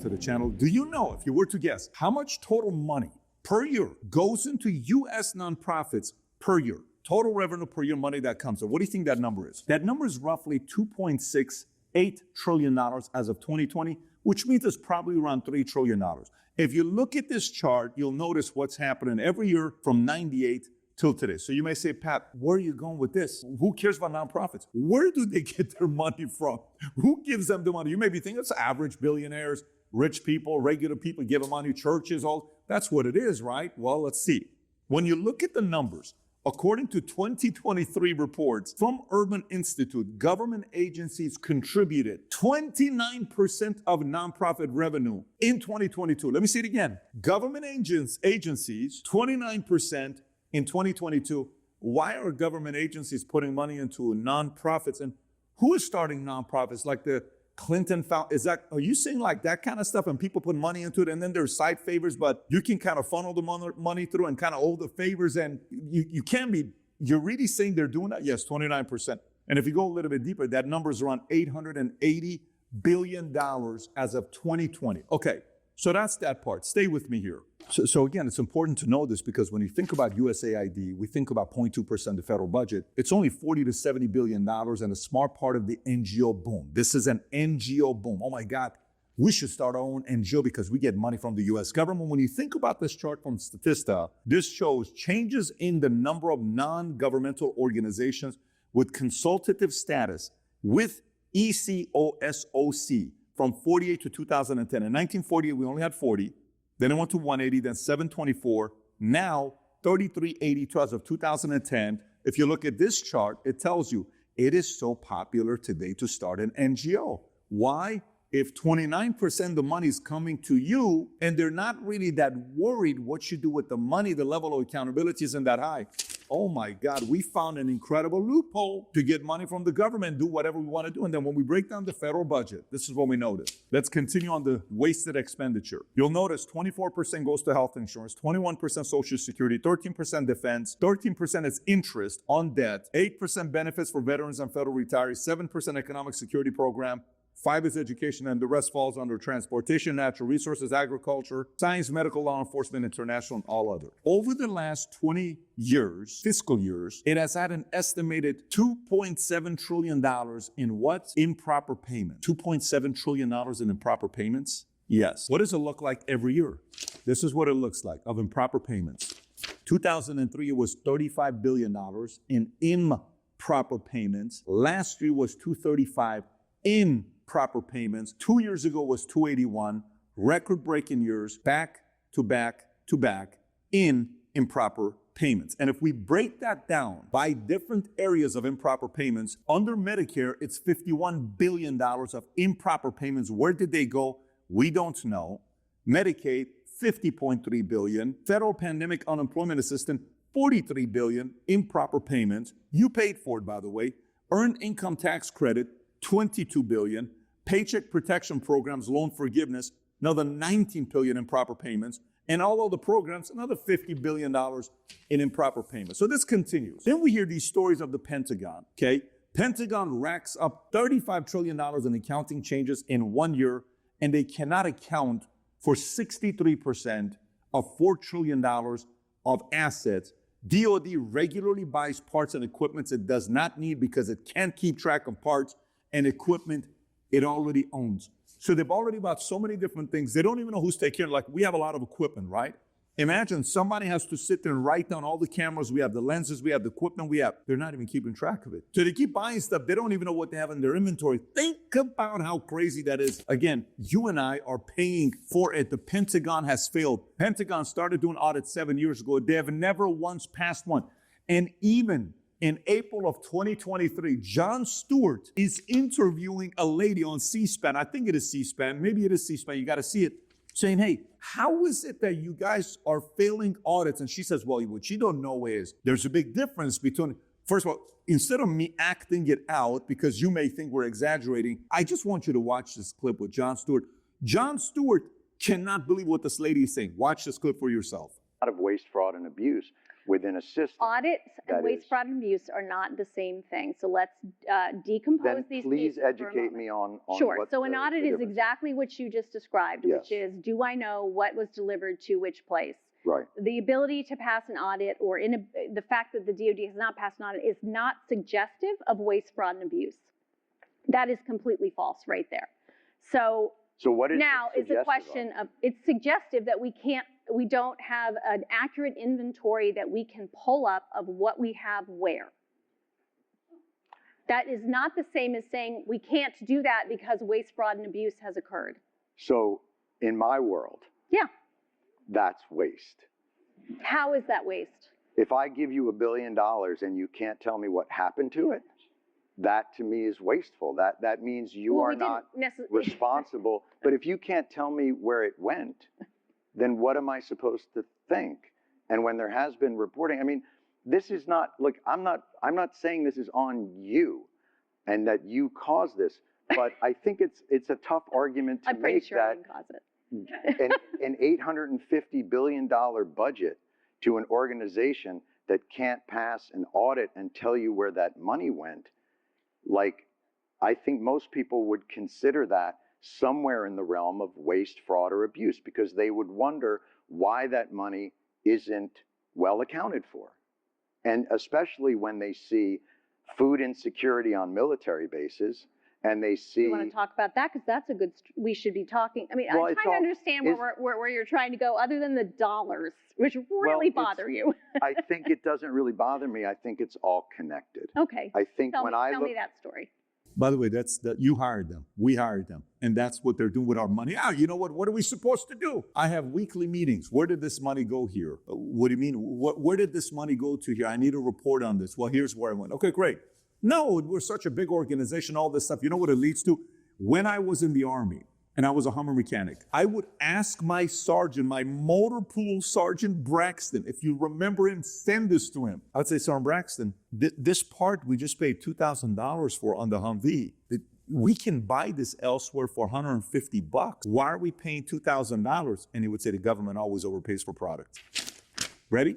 To the channel. Do you know, if you were to guess, how much total money per year goes into U.S. nonprofits per year? Total revenue per year, money that comes in. What do you think that number is? That number is roughly $2.68 trillion as of 2020, which means it's probably around $3 trillion. If you look at this chart, you'll notice what's happening every year from 98 till today. So you may say, Pat, where are you going with this? Who cares about nonprofits? Where do they get their money from? Who gives them the money? You may be thinking it's average billionaires, rich people, regular people giving money, churches, all. That's what it is, right? Well, let's see. When you look at the numbers, according to 2023 reports from Urban Institute, government agencies contributed 29% of nonprofit revenue in 2022. Let me see it again. Government agencies, 29% in 2022. Why are government agencies putting money into nonprofits? And who is starting nonprofits like the Clinton Foundation? Are you seeing like that kind of stuff and people put money into it and then there's side favors, but you can kind of funnel the money through and kind of owe the favors, and you can be, you're really saying they're doing that? Yes, 29%. And if you go a little bit deeper, that number is around $880 billion as of 2020. Okay, so that's that part. Stay with me here. So again, it's important to know this because when you think about USAID, we think about 0.2% of the federal budget. It's only $40 to $70 billion and a smart part of the NGO boom. This is an NGO boom. Oh my God, we should start our own NGO because we get money from the US government. When you think about this chart from Statista, this shows changes in the number of non-governmental organizations with consultative status with ECOSOC from 48 to 2010. In 1948, we only had 40. Then it went to 180, then 724, now 3382 as of 2010. If you look at this chart, it tells you it is so popular today to start an NGO. Why? If 29% of the money is coming to you and they're not really that worried what you do with the money, the level of accountability isn't that high. Oh my God, we found an incredible loophole to get money from the government, do whatever we want to do. And then when we break down the federal budget, this is what we notice. Let's continue on the wasted expenditure. You'll notice 24% goes to health insurance, 21% Social Security, 13% defense, 13% is interest on debt, 8% benefits for veterans and federal retirees, 7% economic security program, 5 is education, and the rest falls under transportation, natural resources, agriculture, science, medical, law enforcement, international, and all other. Over the last 20 years, fiscal years, it has had an estimated $2.7 trillion in what? Improper payment. $2.7 trillion in improper payments? Yes. What does it look like every year? This is what it looks like of improper payments. 2003, it was $35 billion in improper payments. Last year was $235 in proper payments. 2 years ago was 281, record-breaking years, back to back to back in improper payments. And if we break that down by different areas of improper payments, under Medicare, it's $51 billion of improper payments. Where did they go? We don't know. Medicaid, $50.3 billion. Federal Pandemic Unemployment Assistance, $43 billion improper payments. You paid for it, by the way. Earned Income Tax Credit, $22 billion. Paycheck Protection Programs, loan forgiveness, another $19 billion improper payments. And all of the programs, another $50 billion in improper payments. So this continues. Then we hear these stories of the Pentagon, okay? Pentagon racks up $35 trillion in accounting changes in 1 year, and they cannot account for 63% of $4 trillion of assets. DOD regularly buys parts and equipment it does not need because it can't keep track of parts and equipment it already owns. So they've already bought so many different things. They don't even know who's taking care of it. Like, we have a lot of equipment, right? Imagine somebody has to sit there and write down all the cameras we have, the lenses we have, the equipment we have. They're not even keeping track of it. So they keep buying stuff. They don't even know what they have in their inventory. Think about how crazy that is. Again, you and I are paying for it. The Pentagon has failed. Pentagon started doing audits 7 years ago. They have never once passed one. And even in April of 2023, Jon Stewart is interviewing a lady on C-SPAN. I think it is C-SPAN. Maybe it is C-SPAN. You got to see it. Saying, hey, how is it that you guys are failing audits? And she says, well, what you don't know is there's a big difference between, first of all, instead of me acting it out because you may think we're exaggerating, I just want you to watch this clip with Jon Stewart. Jon Stewart cannot believe what this lady is saying. Watch this clip for yourself. A lot of waste, fraud, and abuse. within a system. Audits and waste, is. fraud, and abuse are not the same thing. So let's decompose Then these please pieces for a educate moment. me on Sure. what So an the audit is difference exactly what you just described, Yes. which is, do I know what was delivered to which place? Right. The ability to pass an audit or the fact that the DOD has not passed an audit is not suggestive of waste, fraud, and abuse. That is completely false right there. So what is now it's a question of, it's suggestive that we don't have an accurate inventory that we can pull up of what we have where. That is not the same as saying we can't do that because waste, fraud, and abuse has occurred. So in my world, yeah, that's waste. How is that waste? If I give you $1 billion and you can't tell me what happened to it, that to me is wasteful. That means you are not responsible. But if you can't tell me where it went, then what am I supposed to think? And when there has been reporting, I mean, this is not, look, I'm not saying this is on you and that you caused this, but I think it's a tough argument to I'm pretty make sure that I didn't cause it. an $850 billion budget to an organization that can't pass an audit and tell you where that money went, like, I think most people would consider that somewhere in the realm of waste, fraud, or abuse, because they would wonder why that money isn't well accounted for. And especially when they see food insecurity on military bases, and they see... You want to talk about that? Because that's a good... We should be talking... I mean, well, I'm trying to understand where you're trying to go, other than the dollars, which really bother you. I think it doesn't really bother me. I think it's all connected. Okay. I think tell me that story. By the way, you hired them. We hired them. And that's what they're doing with our money. You know what? What are we supposed to do? I have weekly meetings. Where did this money go here? What do you mean? Where did this money go to here? I need a report on this. Well, here's where I went. Okay, great. No, we're such a big organization, all this stuff. You know what it leads to? When I was in the Army and I was a Hummer mechanic, I would ask my sergeant, my motor pool sergeant Braxton, if you remember him, send this to him. I would say, Sergeant Braxton, this part we just paid $2,000 for on the Humvee. We can buy this elsewhere for $150. Why are we paying $2,000? And he would say the government always overpays for products. Ready?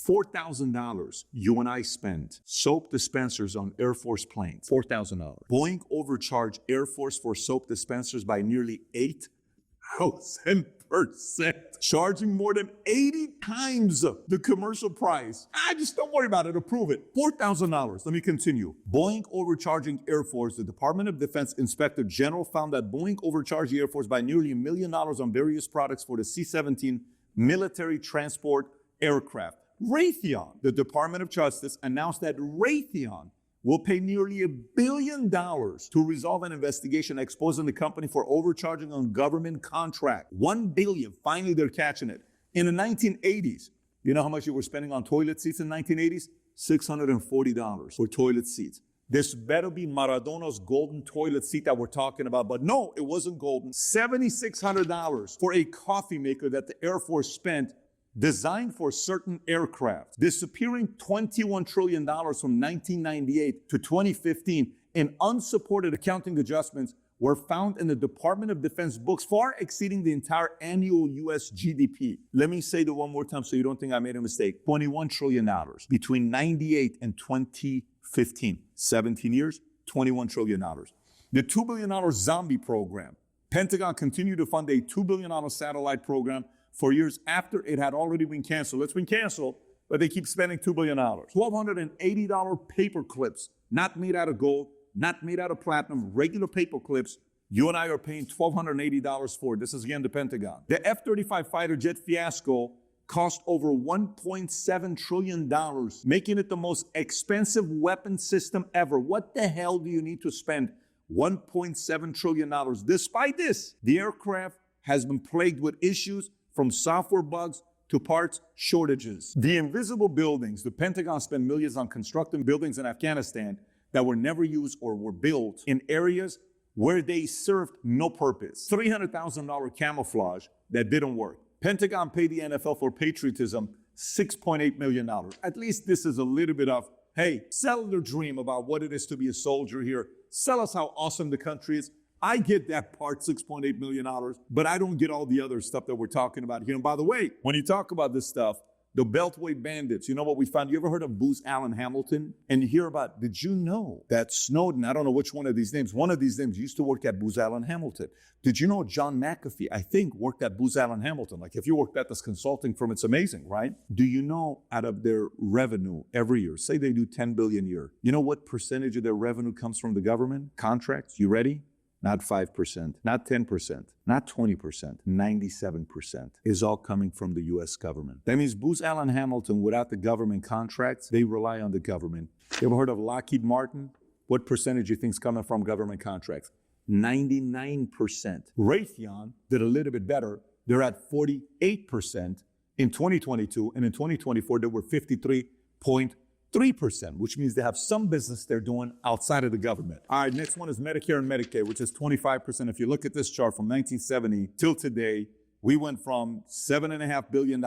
$4,000 you and I spend soap dispensers on Air Force planes. $4,000. Boeing overcharged Air Force for soap dispensers by nearly 8,000%, charging more than 80 times the commercial price. Just don't worry about it, approve it. $4,000. Let me continue. Boeing overcharging Air Force. The Department of Defense Inspector General found that Boeing overcharged the Air Force by nearly $1 million on various products for the C-17 military transport aircraft. Raytheon, the Department of Justice, announced that Raytheon will pay nearly $1 billion to resolve an investigation exposing the company for overcharging on government contract. $1 billion, finally they're catching it. In the 1980s, you know how much you were spending on toilet seats in the 1980s? $640 for toilet seats. This better be Maradona's golden toilet seat that we're talking about, but no, it wasn't golden. $7,600 for a coffee maker that the Air Force spent designed for certain aircraft, disappearing $21 trillion from 1998 to 2015 in unsupported accounting adjustments were found in the Department of Defense books, far exceeding the entire annual U.S. GDP. Let me say that one more time so you don't think I made a mistake. $21 trillion between 98 and 2015. 17 years, $21 trillion. The $2 billion zombie program. Pentagon continued to fund a $2 billion satellite program for years after it had already been canceled. It's been canceled, but they keep spending $2 billion. $1,280 paper clips, not made out of gold, not made out of platinum, regular paper clips. You and I are paying $1,280 for it. This is again the Pentagon. The F-35 fighter jet fiasco cost over $1.7 trillion, making it the most expensive weapon system ever. What the hell do you need to spend $1.7 trillion? Despite this, the aircraft has been plagued with issues from software bugs to parts shortages. The invisible buildings, the Pentagon spent millions on constructing buildings in Afghanistan that were never used or were built in areas where they served no purpose. $300,000 camouflage that didn't work. Pentagon paid the NFL for patriotism $6.8 million. At least this is a little bit of, hey, sell their dream about what it is to be a soldier here. Sell us how awesome the country is. I get that part, $6.8 million, but I don't get all the other stuff that we're talking about here. And by the way, when you talk about this stuff, The Beltway bandits. You know what we found? You ever heard of Booz Allen Hamilton? And you hear about, did you know that Snowden, I don't know which one of these names used to work at Booz Allen Hamilton. Did you know John McAfee, I think, worked at Booz Allen Hamilton? Like if you worked at this consulting firm, it's amazing, right? Do you know out of their revenue every year, say they do 10 billion a year, you know what percentage of their revenue comes from the government? Contracts, you ready? Not 5%, not 10%, not 20%, 97% is all coming from the US government. That means Booz Allen Hamilton, without the government contracts, they rely on the government. You ever heard of Lockheed Martin? What percentage do you think is coming from government contracts? 99%. Raytheon did a little bit better. They're at 48% in 2022, and in 2024, they were 53.3%, which means they have some business they're doing outside of the government. All right, next one is Medicare and Medicaid, which is 25%. If you look at this chart from 1970 till today, we went from $7.5 billion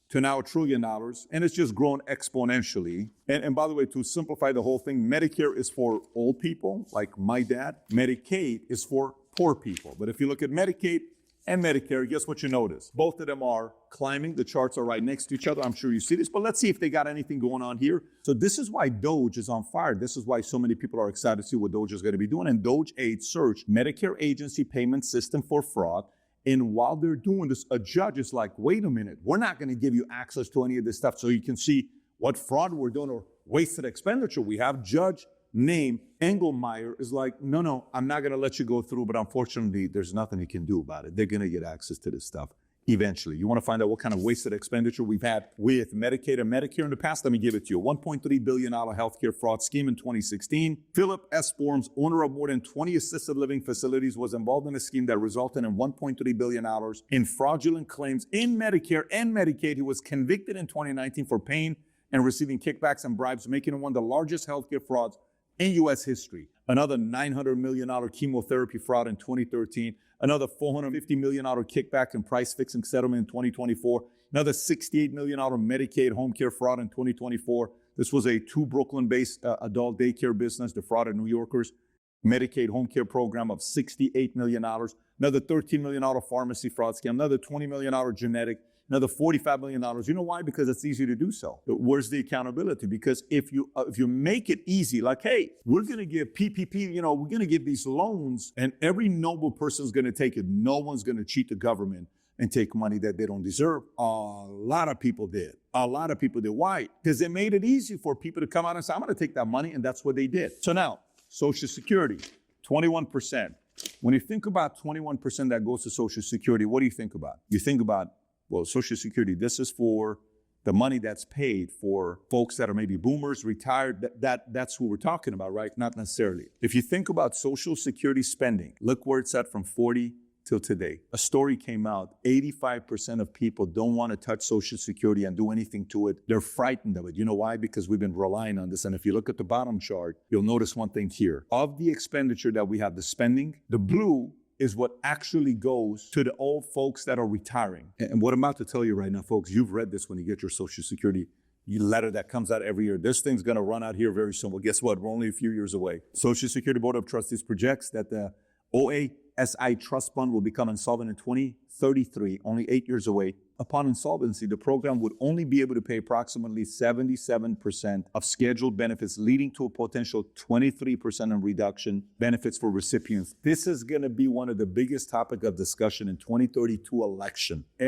to now $1 trillion, and it's just grown exponentially. And by the way, to simplify the whole thing, Medicare is for old people, like my dad. Medicaid is for poor people. But if you look at Medicaid and Medicare, guess what you notice? Both of them are climbing. The charts are right next to each other. I'm sure you see this, but let's see if they got anything going on here. So this is why DOGE is on fire. This is why so many people are excited to see what DOGE is going to be doing. And DOGE Aid search Medicare agency payment system for fraud. And while they're doing this, a judge is like, wait a minute, we're not going to give you access to any of this stuff so you can see what fraud we're doing or wasted expenditure we have. Judge name Engelmeyer is like, no, I'm not going to let you go through, but unfortunately, there's nothing you can do about it. They're going to get access to this stuff eventually. You want to find out what kind of wasted expenditure we've had with Medicaid and Medicare in the past? Let me give it to you. $1.3 billion healthcare fraud scheme in 2016. Philip S. Forms, owner of more than 20 assisted living facilities, was involved in a scheme that resulted in $1.3 billion in fraudulent claims in Medicare and Medicaid. He was convicted in 2019 for paying and receiving kickbacks and bribes, making him one of the largest healthcare frauds in U.S. history. Another $900 million chemotherapy fraud in 2013. Another $450 million kickback and price fixing settlement in 2024. Another $68 million Medicaid home care fraud in 2024. This was a 2 Brooklyn-based adult daycare business, defrauded New Yorkers. Medicaid home care program of $68 million. Another $13 million pharmacy fraud scam. Another $20 million genetic. Another $45 million. You know why? Because it's easy to do so. Where's the accountability? Because if you make it easy, like, hey, we're going to give PPP, we're going to give these loans, and every noble person is going to take it. No one's going to cheat the government and take money that they don't deserve. A lot of people did. Why? Because it made it easy for people to come out and say, I'm going to take that money, and that's what they did. So now, Social Security, 21%. When you think about 21% that goes to Social Security, what do you think about? You think about, well, Social Security, this is for the money that's paid for folks that are maybe boomers, retired. That's who we're talking about, right? Not necessarily. If you think about Social Security spending, look where it's at from 40 till today. A story came out, 85% of people don't want to touch Social Security and do anything to it. They're frightened of it. You know why? Because we've been relying on this. And if you look at the bottom chart, you'll notice one thing here. Of the expenditure that we have, the spending, the blue is what actually goes to the old folks that are retiring. And what I'm about to tell you right now, folks, you've read this when you get your Social Security letter that comes out every year. This thing's going to run out here very soon. Well, guess what? We're only a few years away. Social Security Board of Trustees projects that the OASI trust fund will become insolvent in 2033, only 8 years away. Upon insolvency, the program would only be able to pay approximately 77% of scheduled benefits, leading to a potential 23% in reduction benefits for recipients. This is going to be one of the biggest topics of discussion in 2032 election.